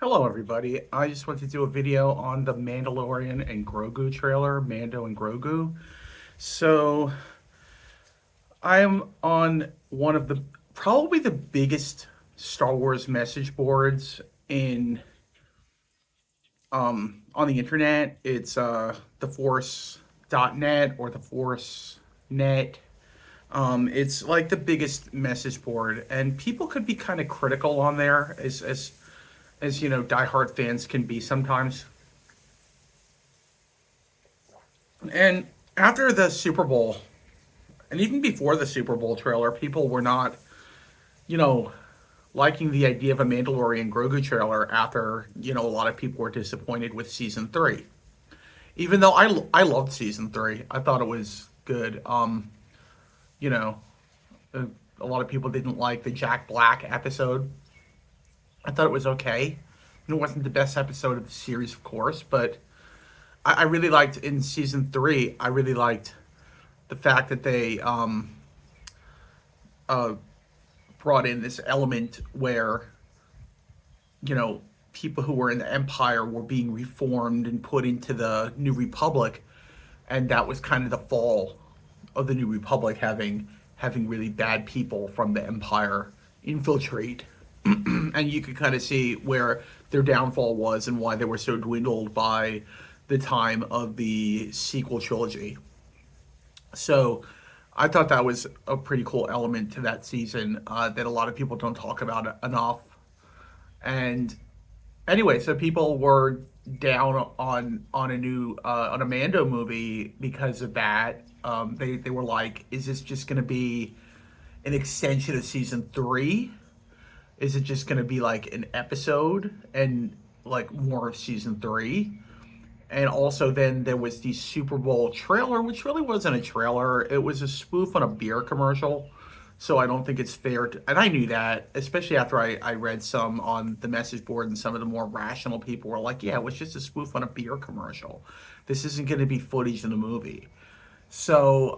Hello, everybody. I just want to do a video on the Mandalorian and Grogu trailer, Mando and Grogu. So, I am on one of the probably the biggest Star Wars message boards in on the internet. It's theforce.net or theforce.net. It's like the biggest message board, and people could be kind of critical on there as you know, diehard fans can be sometimes. And after the Super Bowl, and even before the Super Bowl trailer, people were not, you know, liking the idea of a Mandalorian Grogu trailer after, a lot of people were disappointed with season three. Even though I loved season three, I thought it was good. You know, a, a lot of people didn't like the Jack Black episode. I thought it was okay. It wasn't the best episode of the series, of course, but I really liked in season three. I really liked the fact that they uh, brought in this element where people who were in the Empire were being reformed and put into the New Republic, and that was kind of the fall of the New Republic having really bad people from the Empire infiltrate, and you could kind of see where their downfall was and why they were so dwindled by the time of the sequel trilogy. So I thought that was a pretty cool element to that season that a lot of people don't talk about enough. And anyway, so people were down on a new on a Mando movie because of that. They were like, is this just going to be an extension of season three? Is it just going to be like an episode and like more of season three? And also, then there was the Super Bowl trailer, which really wasn't a trailer. It was a spoof on a beer commercial. So I don't think it's fair to, and I knew that, especially after I read some on the message board, and some of the more rational people were like, yeah, it was just a spoof on a beer commercial. This isn't going to be footage in the movie. So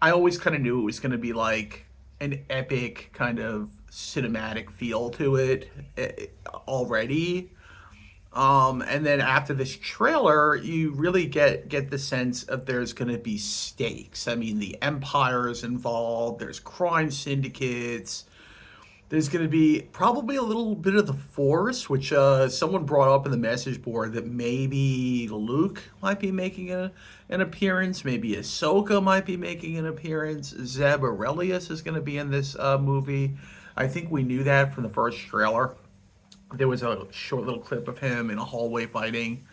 I always kind of knew it was going to be like an epic kind of cinematic feel to it already. And then after this trailer, you really get the sense of there's going to be stakes. I mean, the Empire is involved. There's crime syndicates. There's going to be probably a little bit of the Force, which someone brought up in the message board that maybe Luke might be making an appearance. Maybe Ahsoka might be making an appearance. Zeb Aurelius is going to be in this movie. I think we knew that from the first trailer. There was a short little clip of him in a hallway fighting.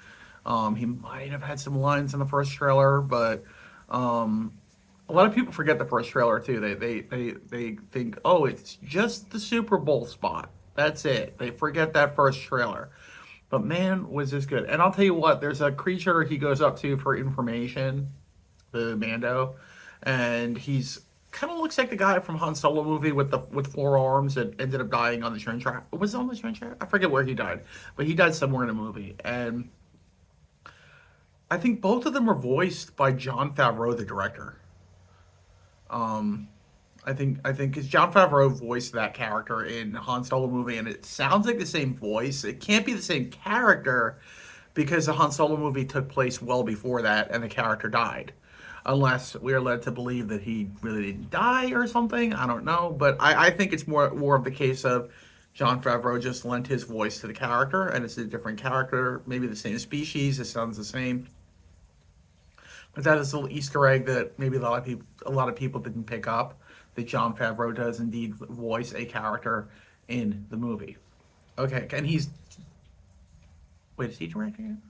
He might have had some lines in the first trailer, but a lot of people forget the first trailer too. They think, oh, it's just the Super Bowl spot. That's it. They forget that first trailer. But man, was this good. And I'll tell you what, there's a creature he goes up to for information, the Mando, and he's kind of looks like the guy from Han Solo movie with four arms that ended up dying on the train track. Was it on the train track? I forget where he died, but he died somewhere in a movie. And I think both of them were voiced by Jon Favreau, the director. Um, I think because Jon Favreau voiced that character in Han Solo movie, and it sounds like the same voice. It can't be the same character because the Han Solo movie took place well before that, and the character died. Unless we are led to believe that he really didn't die or something, I don't know. But I think it's more of the case of Jon Favreau just lent his voice to the character, and it's a different character, maybe the same species. It sounds the same. But that is a little Easter egg that maybe a lot of people didn't pick up, that Jon Favreau does indeed voice a character in the movie. Okay, and he's wait, is he directing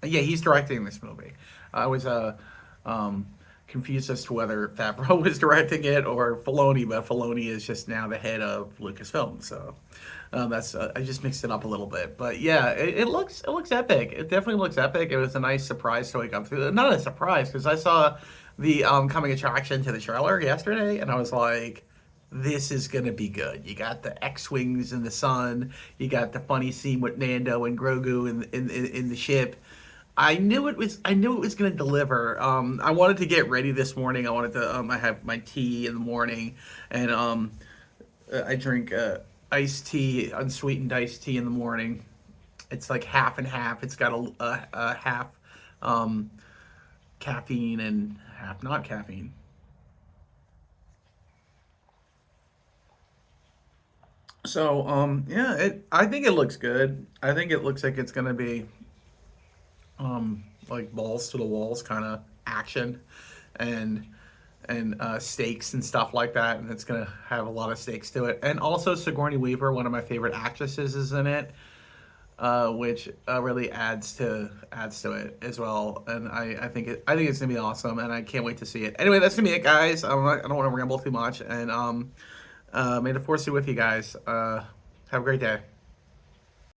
it? Yeah, he's directing this movie. I was um, confused as to whether Favreau was directing it or Filoni, but Filoni is just now the head of Lucasfilm, so that's I just mixed it up a little bit. But yeah, it looks epic. It definitely looks epic. It was a nice surprise to wake up to. Not a surprise because I saw the coming attraction to the trailer yesterday, and I was like, this is gonna be good. You got the X-wings in the sun. You got the funny scene with Nando and Grogu in the ship. I knew it was. I knew it was going to deliver. I wanted to get ready this morning. I wanted to. I have my tea in the morning, and I drink. iced tea, unsweetened iced tea in the morning. It's like half and half. It's got a half um, caffeine and half not caffeine. So yeah, I think it looks good. I think it looks like it's gonna be like balls to the walls kind of action, and stakes and stuff like that. And it's gonna have a lot of stakes to it. And also Sigourney Weaver, one of my favorite actresses, is in it, which really adds to it as well. And I think it's gonna be awesome, and I can't wait to see it. Anyway, that's gonna be it, guys. I don't want to ramble too much, and may the force be with you guys. Have a great day.